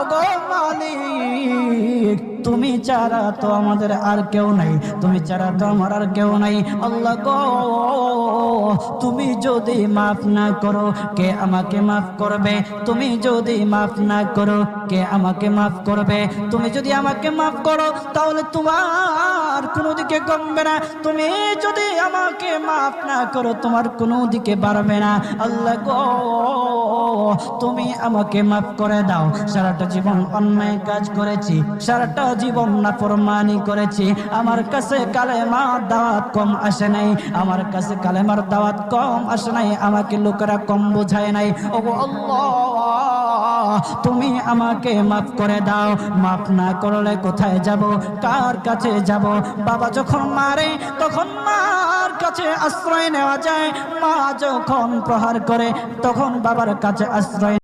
ওগো মালিক তুমি ছাড়া তো আমাদের আর কেউ নাই, তুমি ছাড়া তো আমার আর কেউ নাই। আল্লাহ গো তুমি যদি মাফ না করো কে আমাকে মাফ করবে? তুমি যদি মাফ না করো কে আমাকে মাফ করবে? তুমি যদি আমাকে মাফ করো তাহলে তোমার কোনো দিকে কমবে না, তুমি যদি আমাকে মাফ না করো তোমার কোনো দিকে বাড়বে না। আল্লাহ গো তুমি আমাকে মাফ করে দাও। সারাটা জীবন অন্যায় কাজ করেছি, সারাটা জীবন নাফরমানি করেছি, আমার কাছে কালেমার দাওয়াত কম আসে নাই, আমার কাছে কালেমার দাওয়াত কম আসে নাই, আমাকে লোকেরা কম বোঝায় নাই। ওগো আল্লাহ তুমি আমাকে মাফ করে দাও। মাফ না করলে কোথায় যাব, কার কাছে যাব? বাবা যখন মারে তখন মার কাছে আশ্রয় নেওয়া যায়, মা যখন প্রহার করে তখন বাবার কাছে আশ্রয়